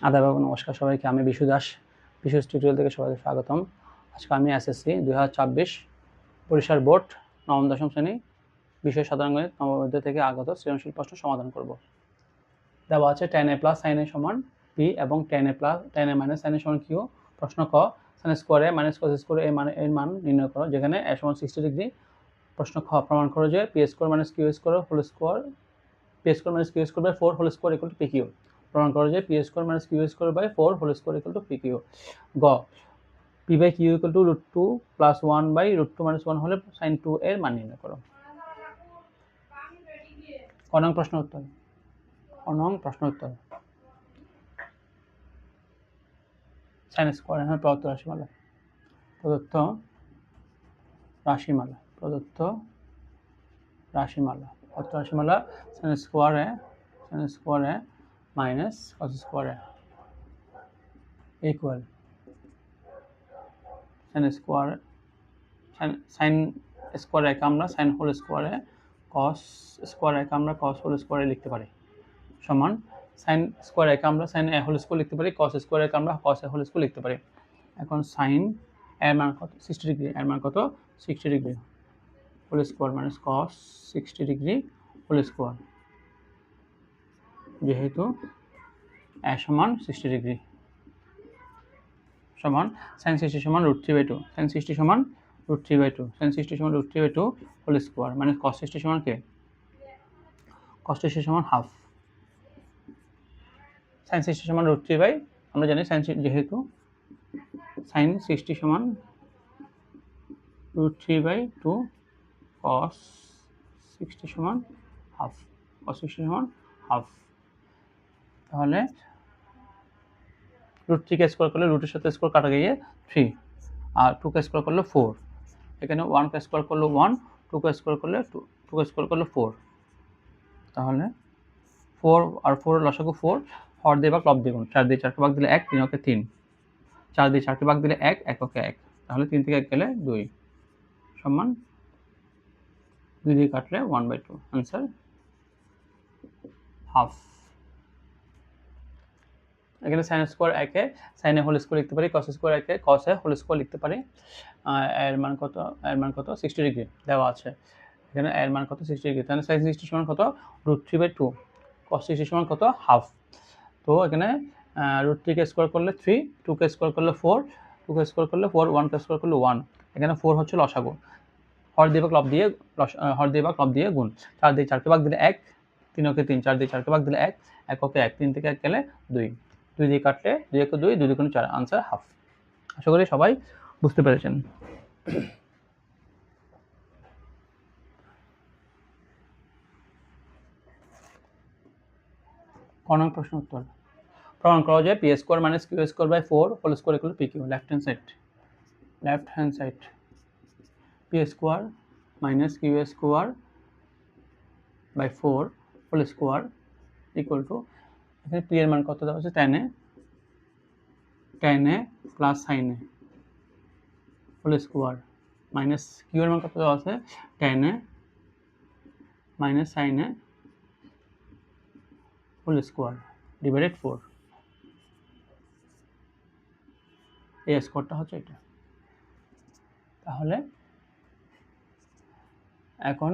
আদাব এবং নমস্কার সবাইকে। আমি বিশু দাস, বিশু টিউটোরিয়াল থেকে সবাইকে স্বাগতম। আজকে আমি এসএসসি 2024 বরিশাল বোর্ড নবম দশম শ্রেণী বিষয় সাধারণ গণিত নবম অধ্যায় থেকে আগত সৃজনশীল প্রশ্ন সমাধান করব। দেওয়া আছে tan a plus sin a সমান p এবং tan a minus sin a সমান q। প্রশ্ন ক, sin স্কোয়ারে মাইনাস cos স্কোয়ারে এর মান নির্ণয় করো, যেখানে a সমান 60 ডিগ্রি। প্রশ্ন খ, প্রমাণ করো যে p square minus q square whole square p square minus q square by 4 whole square equal to pq। প্রমাণ করো যে p square minus q square by 4 whole square equal to pq। গ, p by q equal to √2 plus 1 by √2 minus 1 হলে sin 2 এর মান নির্ণয় করো। ক নং প্রশ্ন উত্তর। sin স্কোয়ার এখানে প্রদত্ত রাশিমালা sin স্কোয়ারে মাইনাস cos স্কোয়ারে ইকুয়াল sin স্কোয়ারে আমরা sin হোল স্কোয়ারে cos স্কোয়ারে আমরা cos হোল স্কোয়ারে লিখতে পারি, সমান sin স্কোয়ারে আমরা sin a হোল স্কোয়ার লিখতে পারি, cos স্কোয়ারে আমরা cos a হোল স্কোয়ার লিখতে পারি। এখন sin এর মান কত? 60 ডিগ্রি। এর মান কত? 60 degree whole square minus cos 60 degree whole square, যেহেতু a সমান 60 ডিগ্রি, সমান sin 60 সমান √3/2, sin 60 সমান √3/2, sin 60 সমান √3/2 হোল স্কোয়ার মানে cos 60 সমান কে? cos 60 সমান হাফ। sin 60 সমান √3/, আমরা জানি যেহেতু sin 60 সমান √3/2, cos 60 সমান হাফ, তাহলে √3 কে স্কোয়ার করলে রুটের সাথে স্কোয়ার কাটা গিয়ে 3, আর 2 কে স্কোয়ার করলে 4, এখানে 1 কে স্কোয়ার করলে 1, 2 কে স্কোয়ার করলে 2 কে স্কোয়ার করলে 4, তাহলে 4 আর 4 লসাগু 4, হর দিয়ে বা ক্লব দ্বিগুণ, 4 দিয়ে 4কে ভাগ দিলে 1, 3 ওকে 3, 4 দিয়ে 4কে ভাগ দিলে 1, 1 ওকে 1, তাহলে 3 থেকে 1 গেলে 2 সমান 2 দিয়ে কাটলে 1/2, आंसर হাফ। এখানে sin স্কয়ার একে sin a হোল স্কয়ার লিখতে পারি, cos স্কয়ার একে cos a হোল স্কয়ার লিখতে পারি। এর মান কত? 60 ডিগ্রি দেওয়া আছে। এখানে এর মান কত? 60 ডিগ্রি। তাহলে sin 60 সমান কত? √3/2, cos 60 সমান কত? হাফ। তো এখানে √3 কে স্কয়ার করলে 3, 2 কে স্কয়ার করলে 4, 2 কে স্কয়ার করলে 4, 1 কে স্কয়ার করলে 1, এখানে 4 হচ্ছে লসাগু, হর দিয়ে বা ক্লব দিয়ে গুণ, 4 দিয়ে 4কে ভাগ দিলে 1, 3 ওকে 3, 4 দিয়ে 4কে ভাগ দিলে 1, 1 ওকে 1, 3 থেকে 1 গেলে 2, 2 দিয়ে কাটলে 2 একে 2, 2 দুগুণে 4, आंसर হাফ। আশা করি সবাই বুঝতে পেরেছেন। ক নং প্রশ্ন উত্তর। প্রমাণ করা যায় P square minus Q square by 4 whole square equal to P Q. Left hand side P square minus Q square by 4 whole square equal to, এখানে পি এর মান কত দেওয়া আছে? tan a plus sin a whole square minus Q এর মান কত দেওয়া আছে? tan a minus sin a whole square divided 4, এই স্কোয়ারটা হচ্ছে এটা। তাহলে এখন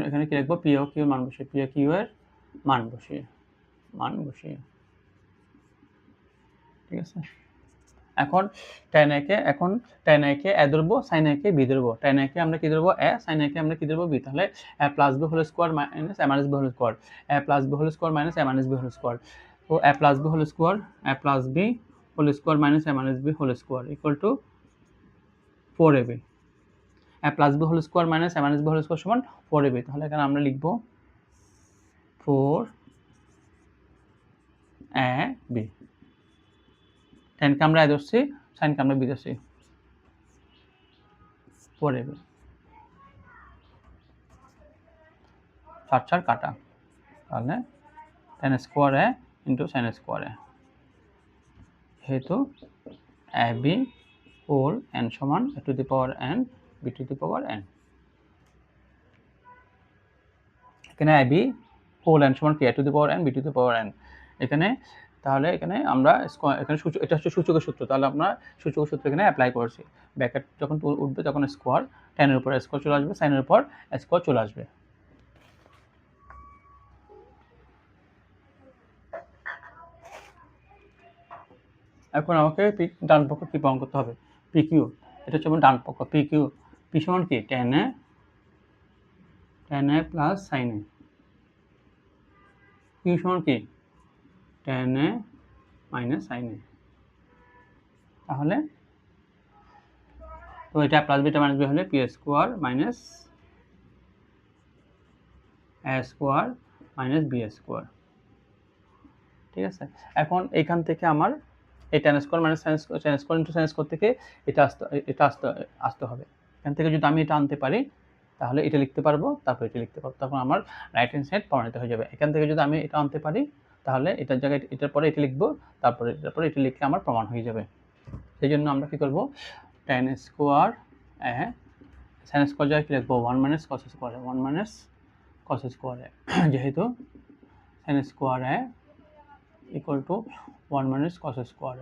এখানে কি লিখবো? পি ও কিউ মান বসিয়ে, পি ও কিউ এর মান বসিয়ে, ঠিক আছে। এখন tan a কে a ধরবো, sin a কে b ধরবো। tan a কে আমরা কি ধরবো? a, sin a কে আমরা কি ধরবো? b। তাহলে a plus b whole square minus a minus b whole square, a plus b whole square minus a minus b whole square, তো a plus b whole square minus a minus b whole square equal to 4ab। a plus b whole square minus a minus b whole square সমান 4ab। তাহলে এখানে আমরা লিখবো 4ab। tan কে আমরা a ধরছি, sin কে আমরা b ধরছি, 4ab। 4 কাটা, তাহলে tan square a into sin square a, যেহেতু ab হোল n সমান a to the power n b to the power n। এখানে ab হোল n সমান কি? a to the power n b to the power n। এখানে তাহলে এখানে আমরা এখানে এটা হচ্ছে সূচকের সূত্র, তাহলে আমরা সূচকের সূত্র এখানে অ্যাপ্লাই করছি। ব্র্যাকেট যখন উঠবে তখন স্কোয়ার, টেনের উপর স্কোয়ার চলে আসবে, সাইনের উপর স্কোয়ার চলে আসবে। এখন আমাকে ডান পক্ষ কি প্রমাণ করতে হবে? পি কিউ, এটা হচ্ছে আমার ডান পক্ষ। পি কিউ, পি সমান কি? টেন এ প্লাস সাইন এ। কিউ সমান কি? টেন এ মাইনাস সাইন এ। তাহলে তো এটা প্লাস বিটা মাইনাস বি হলে পি স্কোয়ার মাইনাস এ স্কোয়ার মাইনাস বি স্কোয়ার। ঠিক আছে, এখন এখান থেকে আমার এই ten square minus sine square into sine square থেকে এটা আসতে হবে। এখান থেকে যদি আমি এটা আনতে পারি তাহলে এটা লিখতে পারবো, তারপর এটা লিখতে পারবো, তখন আমার রাইট হ্যান্ড সাইড প্রমাণিত হয়ে যাবে। এখান থেকে যদি আমি এটা আনতে পারি তাহলে এটার জায়গায় এটার পরে এটা লিখবো, তারপরে এটার পরে এটা লিখলে আমার প্রমাণ হয়ে যাবে। সেই জন্য আমরা কী করবো? টেন স্কোয়ার সাইন স্কোয়ার জায়গায় কী লিখবো? One minus cos square, one minus cos square, যেহেতু sine square equal to one minus cos square.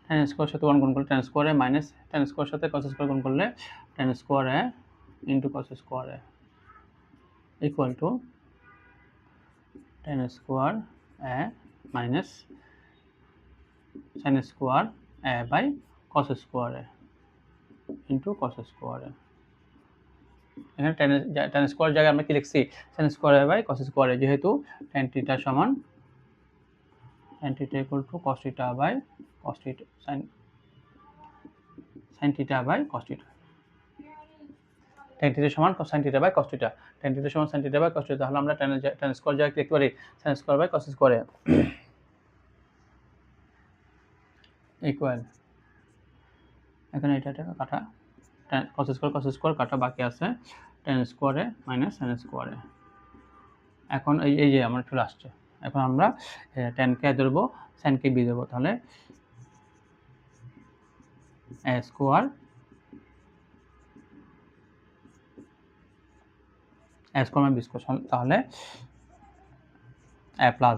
Tan square সাথে ওয়ান গুণ করলে tan square minus tan square সাথে কস স্কোয়ার গুণ করলে tan square into cos square equal to tan square minus sine square by cos square into cos square. এখানে tan square জায়গায় আমরা কি লিখছি? Sine square by cos square, যেহেতু tan theta সমান tan theta equal to cos theta by cos theta sin theta by cos theta, tan theta সমান sin theta by cos theta, tan theta সমান sin theta by cos theta। তাহলে আমরা tan square জায়গায় লিখতে পারি sin square by cos square equal, এখানে এটা কাটা cos স্কয়ার কাটা, বাকি আছে tan square minus sin square. এখন এই যে আমার চলে আসছে, এখন আমরা tan কে ধরবো, sin কে বি ধরবো, তাহলে a স্কয়ার মানে বি স্কয়ার, তাহলে a plus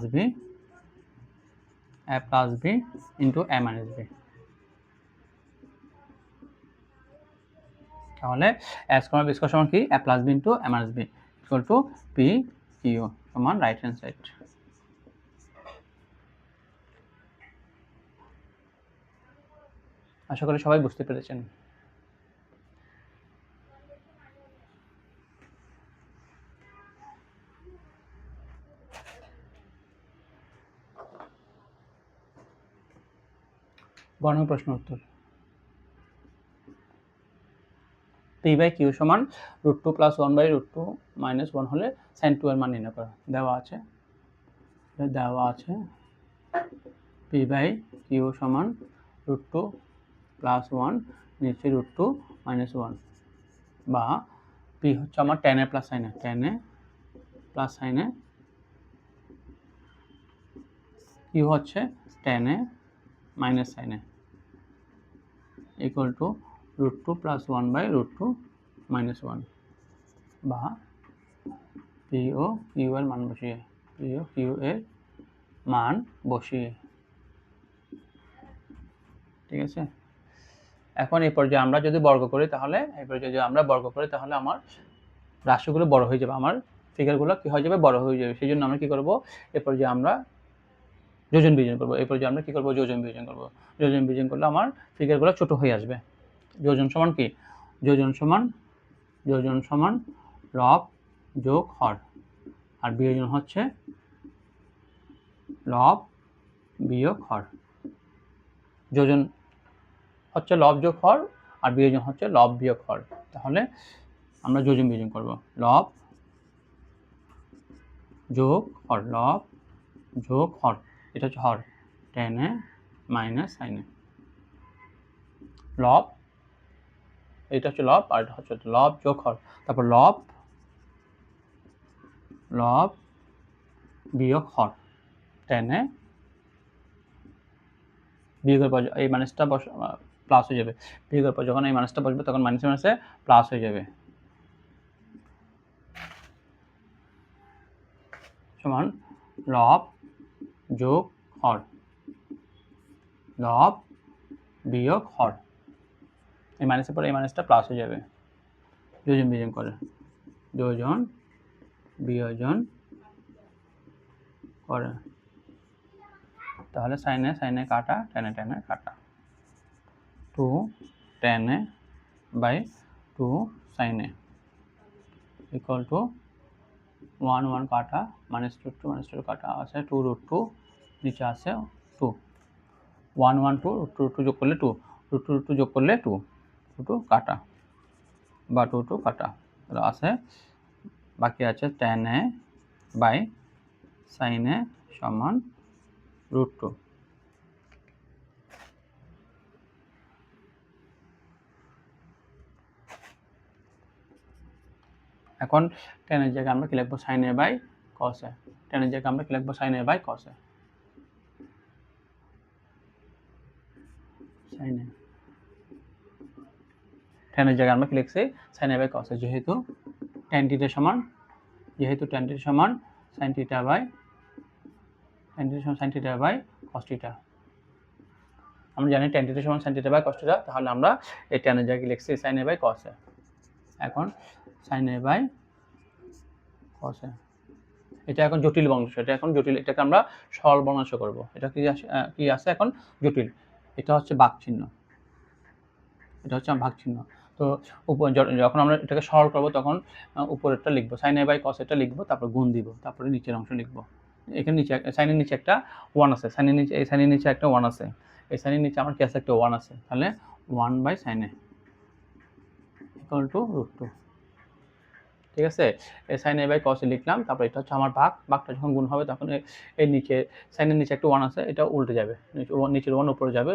B into a minus B. তাহলে a স্কয়ার বি স্কয়ার সমান কি? a plus B into a minus B equal to P Q সমান রাইট হ্যান্ড সাইড। আশা করি সবাই বুঝতে পেরেছেন। গণনা প্রশ্ন উত্তর। পি বাই কিউ সমান √2 + 1/√2 - 1 হলে sin 2 এর মান নির্ণয় করা। দেওয়া আছে পি বাই কিউ সমান √2 + 1 নিচে √2 - 1, বা পি হচ্ছে আমার tan এ প্লাস sin এ, কিউ হচ্ছে tan A minus sin A equal to √2 + 1/√2 - 1, বা পি ও কিউ এর মান বসিয়ে, ঠিক আছে। এখন এই পর্যায়ে আমরা যদি বর্গ করি তাহলে আমার রাশিগুলো বড় হয়ে যাবে, আমার ফিগারগুলো কি হয়ে যাবে? বড় হয়ে যাবে। সেই জন্য আমরা কি করব? এই পর্যায়ে আমরা যোজন বিয়োজন করব। যোজন বিয়োজন করলে আমার ফিগারগুলো ছোট হয়ে আসবে। যোজন সমান কি? যোজন সমান লব যোগ হর, আর বিয়োজন হচ্ছে লব বিয়োগ হর। যোজন হচ্ছে লব যোগ হর, আর বিয়োজন হচ্ছে লব বিয়োগ হর। তাহলে আমরা যোজন বিয়োজন করব। লব যোগ হর, লব যোগ হর, এটা হচ্ছে হর, tan এ মাইনাস sin এ। লব, এটা হচ্ছে লব, আর এটা হচ্ছে লব যোগ হর, তারপর লব বিয়োগ হর, tan এ বিয়োগের পর এই মাইনাসটা প্লাস হয়ে যাবে, বিয়োগের পর যখন এই মাইনাসটা বসবে তখন মাইনাসে প্লাস হয়ে যাবে। সমান লব যোগ হর, লব বিয়োগ হর। এই মাইনাসের পরে এই মাইনাসটা প্লাস হয়ে যাবে, যোজন বিয়োজন করে, যোজন বিয়োজন করে, তাহলে সাইনে সাইনে কাটা, টেনে টেনে কাটা, 2 টেনে বাই 2 সাইনে ইকুয়াল টু 1 1 কাটা, -2 কাটা আছে 2 √2, নিচে আছে 2, 1 1 2 √2 যোগ করলে 2, √2 যোগ করলে 2, 2 কাটা বা 2 কাটা, তাহলে আছে বাকি আছে tan a by sin a সমান √2। এখন tan এর জায়গায় আমরা কি লিখবো, sin a by cos a, tan এর জায়গায় আমরা কি লিখবো, sin a by cos a, sin a, tan এর জায়গায় আমরা কি লিখছি, sin a by cos a, যেহেতু tan θ সমান sin θ by sin θ by cos θ, আমরা জানি tan θ সমান sin θ বাই cos θ, তাহলে আমরা এই tan এর জায়গায় লিখছি sin a by cos a। এখন sin a by cos a, এটা এখন জটিল বংশ, এটাকে আমরা সরল বর্ণাংশ করব। এটা কি আছে এখন জটিল, এটা হচ্ছে ভাগ চিহ্ন, তো যখন আমরা এটাকে সরল করব তখন উপরেরটা লিখবো sin a বাই cos এটা লিখবো, তারপর গুণ দিব, তারপরে নিচের অংশ লিখবো। এখানে নিচে সাইনের নিচে একটা 1 আছে, সাইনের নিচে একটা 1 আছে, এই সাইনের নিচে আমার কি আছে, একটা 1 আছে, তাহলে 1 by sin a equal to √2। ঠিক আছে, এই sin a by cos a লিখলাম, তারপর এটা হচ্ছে আমার ভাগটা যখন গুণ হবে তখন এই নিচে সাইনের নিচে একটা 1 আছে, এটা উল্টে যাবে, নিচের 1 উপরে যাবে,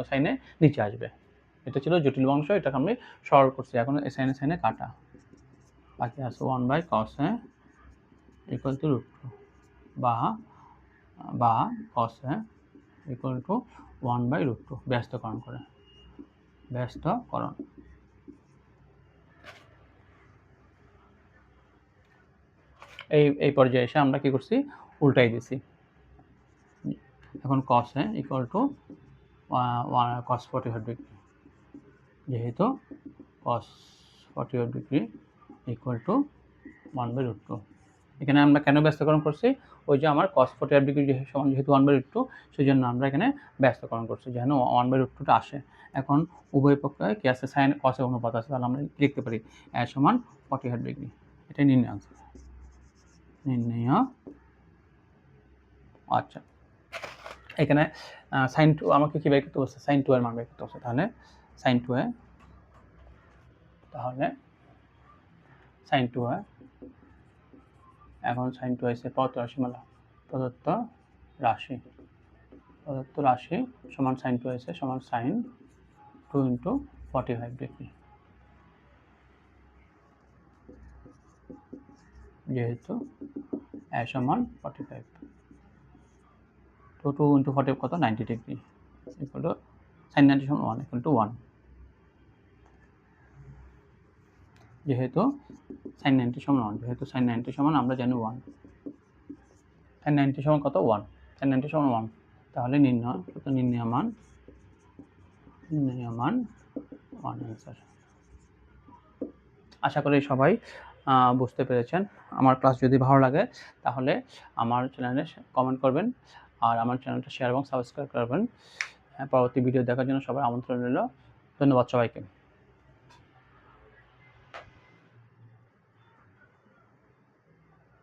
সাইনে নিচে আসবে। এটা ছিল জটিল বংশ, এটাকে আমি সরল করছি। এখন এই সাইনে কাটা, বাকি আছে 1 by cos a equal to √2 বা cos a equal to 1 by √2, ব্যস্তকরণ করে, ব্যস্তকরণ। এই পর্যায়ে এসে আমরা কি করছি, উল্টাই দিছি। এখন cos a equal to cos 45 degree, যেহেতু cos 45 degree equal to 1 by √2। এখানে আমরা কেন ব্যস্তকরণ করছি, ওই যে আমার cos 45 ডিগ্রি সমান যেহেতু 1 বাই √2, সেই জন্য আমরা এখানে ব্যস্তকরণ করছি যেন 1 বাই √2টা আসে। এখন উভয় পক্ষে কি আছে, সাইন cos এর অনুপাত আছে, তাহলে আমরা লিখতে পারি a সমান 45 ডিগ্রি। এটাই নির্ণয় আনসার, নির্ণয়। আচ্ছা, এখানে sin 2 আমাকে কি বের করতে বলছে, sin 2 এর মান বের করতে বলছে, তাহলে sin 2 এ, sin 2 এ, এখন sin 2 এসে প্রদত্ত রাশি সমান sin 2 এসে সমান sin 2 × 45 ডিগ্রি, যেহেতু a সমান 45, তো 2 × 45 কত, 90 ডিগ্রি, ইকুয়াল টু sin 90 সমান 1 ইকুয়াল টু 1, যেহেতু sin 90 সমান 1, যেহেতু sin 90 সমান আমরা জানি 1, sin 90 সমান কত, 1, sin 90 সমান 1, তাহলে নির্ণয় মান 1 অ্যান্সার। আশা করি সবাই বুঝতে পেরেছেন। আমার ক্লাস যদি ভালো লাগে তাহলে আমার চ্যানেলে কমেন্ট করবেন, আর আমার চ্যানেলটা শেয়ার এবং সাবস্ক্রাইব করবেন। পরবর্তী ভিডিও দেখার জন্য সবার আমন্ত্রণ রইল। ধন্যবাদ সবাইকে।